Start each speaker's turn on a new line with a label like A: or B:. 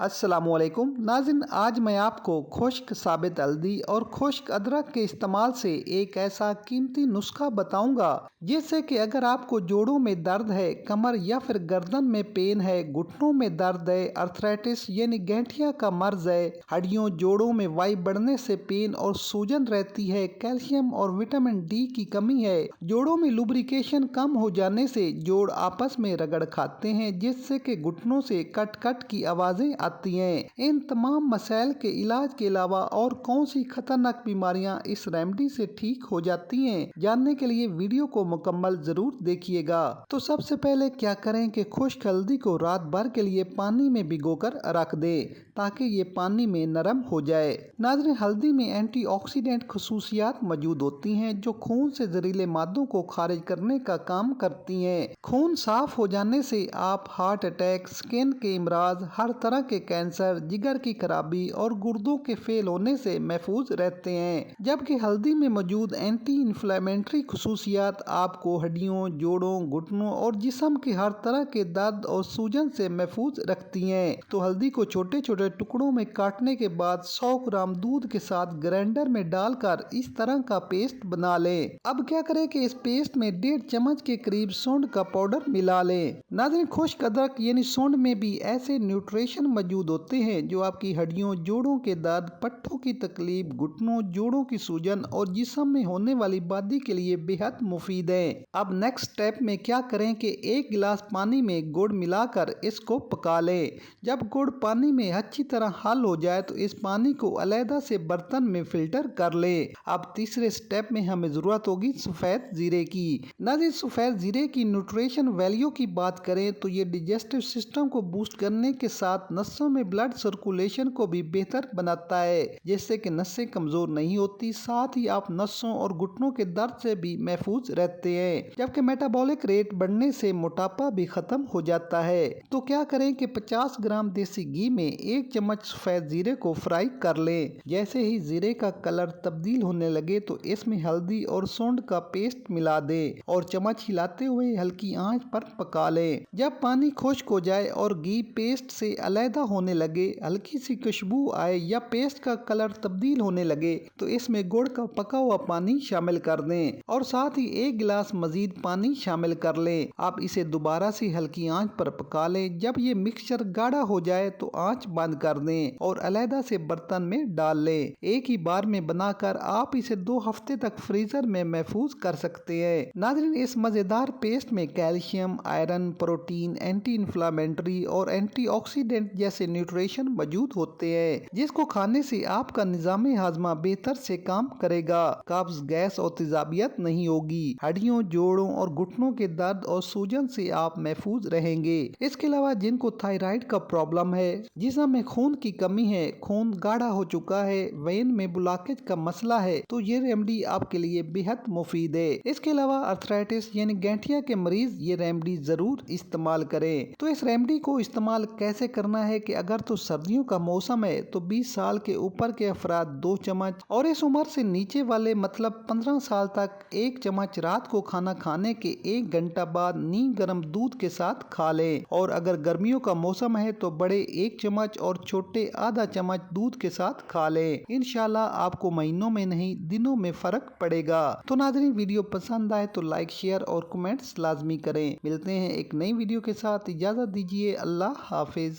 A: السلام علیکم ناظرین، آج میں آپ کو خشک ثابت ہلدی اور خشک ادرک کے استعمال سے ایک ایسا قیمتی نسخہ بتاؤں گا جس سے کہ اگر آپ کو جوڑوں میں درد ہے، کمر یا پھر گردن میں پین ہے، گھٹنوں میں درد ہے، آرتھرائٹس یعنی گینٹھیا کا مرض ہے، ہڈیوں جوڑوں میں وائی بڑھنے سے پین اور سوجن رہتی ہے، کیلشیم اور وٹامن ڈی کی کمی ہے، جوڑوں میں لوبریکیشن کم ہو جانے سے جوڑ آپس میں رگڑ کھاتے ہیں جس سے کہ گھٹنوں سے کٹ کٹ کی آوازیں آتی ہیں۔ ان تمام مسائل کے علاج کے علاوہ اور کون سی خطرناک بیماریاں اس ریمیڈی سے ٹھیک ہو جاتی ہیں، جاننے کے لیے ویڈیو کو مکمل ضرور دیکھیے گا۔ تو سب سے پہلے کیا کریں کہ خشک ہلدی کو رات بھر کے لیے پانی میں بھگو کر رکھ دیں تاکہ یہ پانی میں نرم ہو جائے۔ ناظرین، ہلدی میں اینٹی آکسیڈنٹ خصوصیات موجود ہوتی ہیں جو خون سے زہریلے مادوں کو خارج کرنے کا کام کرتی ہیں۔ خون صاف ہو جانے سے آپ ہارٹ اٹیک، سکن کے امراض، ہر طرح کے کینسر، جگر کی خرابی اور گردوں کے فیل ہونے سے محفوظ رہتے ہیں، جبکہ ہلدی میں موجود اینٹی انفلیمیٹری خصوصیات آپ کو ہڈیوں، جوڑوں، گھٹنوں اور جسم کے ہر طرح کے درد اور سوجن سے محفوظ رکھتی ہیں۔ تو ہلدی کو چھوٹے چھوٹے ٹکڑوں میں کاٹنے کے بعد 100 گرام دودھ کے ساتھ گرینڈر میں ڈال کر اس طرح کا پیسٹ بنا لیں۔ اب کیا کریں کہ اس پیسٹ میں 1.5 چمچ کے قریب سونڈ کا پاؤڈر ملا لیں۔ ناظرین، خشک ادرک یعنی سونڈ میں بھی ایسے نیوٹریشن موجود ہوتے ہیں جو آپ کی ہڈیوں، جوڑوں کے درد، پٹھوں کی تکلیف، گھٹنوں، جوڑوں کی سوجن اور جسم میں ہونے والی بادی کے لیے بے حد مفید ہیں۔ اب نیکسٹ سٹیپ میں کیا کریں کہ 1 گلاس پانی میں گڑ ملا کر اس کو پکا لیں۔ جب گڑ پانی میں اچھی طرح حل ہو جائے تو اس پانی کو علیحدہ سے برتن میں فلٹر کر لیں۔ اب تیسرے سٹیپ میں ہمیں ضرورت ہوگی سفید زیرے کی۔ ناظرین، سفید زیرے کی نیوٹریشن ویلیو کی بات کریں تو یہ ڈائجسٹو سسٹم کو بوسٹ کرنے کے ساتھ نسوں میں بلڈ سرکولیشن کو بھی بہتر بناتا ہے جس سے کہ نسیں کمزور نہیں ہوتی، ساتھ ہی آپ نسوں اور گھٹنوں کے درد سے بھی محفوظ رہتے ہیں، جبکہ میٹابولک ریٹ بڑھنے سے موٹاپا بھی ختم ہو جاتا ہے۔ تو کیا کریں کہ 50 گرام دیسی گھی میں 1 چمچ سفید زیرے کو فرائی کر لیں۔ جیسے ہی زیرے کا کلر تبدیل ہونے لگے تو اس میں ہلدی اور سونڈ کا پیسٹ ملا دیں اور چمچ ہلاتے ہوئے ہلکی آنچ پر پکا لیں۔ جب پانی خشک ہو جائے اور گھی پیسٹ سے علیحدہ ہونے لگے، ہلکی سی خوشبو آئے یا پیسٹ کا کلر تبدیل ہونے لگے تو اس میں گڑ کا پکا ہوا پانی شامل کر دیں اور ساتھ ہی 1 گلاس مزید پانی شامل کر لیں۔ آپ اسے دوبارہ سے ہلکی آنچ پر پکا لیں۔ جب یہ مکسچر گاڑھا ہو جائے تو آنچ بند کر دیں اور علیحدہ سے برتن میں ڈال لیں۔ ایک ہی بار میں بنا کر آپ اسے 2 ہفتے تک فریزر میں محفوظ کر سکتے ہیں۔ ناظرین، اس مزیدار پیسٹ میں calcium, iron, protein, anti inflammatory اور اینٹی آکسیڈنٹ جیسے نیوٹریشن موجود ہوتے ہیں جس کو کھانے سے آپ کا نظام ہاضمہ بہتر سے کام کرے گا، قبض، گیس اور تیزابیت نہیں ہوگی، ہڈیوں، جوڑوں اور گھٹنوں کے درد اور سوجن سے آپ محفوظ رہیں گے۔ اس کے علاوہ جن کو تھائرائیڈ کا پرابلم ہے، جسم میں خون کی کمی ہے، خون گاڑھا ہو چکا ہے، وین میں بلاکیج کا مسئلہ ہے، تو یہ ریمیڈی آپ کے لیے بے حد مفید ہے۔ اس کے علاوہ آرتھرائٹس یعنی گینٹھیا کے مریض یہ ریمیڈی ضرور استعمال کریں۔ تو اس ریمیڈی کو استعمال کیسے کرنا ہے کہ اگر تو سردیوں کا موسم ہے تو 20 سال کے اوپر کے افراد 2 چمچ اور اس عمر سے نیچے والے مطلب 15 سال تک 1 چمچ رات کو کھانا کھانے کے 1 گھنٹہ بعد نیم گرم دودھ کے ساتھ کھا لیں، اور اگر گرمیوں کا موسم ہے تو بڑے 1 چمچ اور چھوٹے آدھا چمچ دودھ کے ساتھ کھا لیں۔ انشاءاللہ آپ کو مہینوں میں نہیں دنوں میں فرق پڑے گا۔ تو ناظرین، ویڈیو پسند آئے تو لائک، شیئر اور کمنٹس لازمی کریں۔ ملتے ہیں ایک نئی ویڈیو کے ساتھ، اجازت دیجیے، اللہ حافظ۔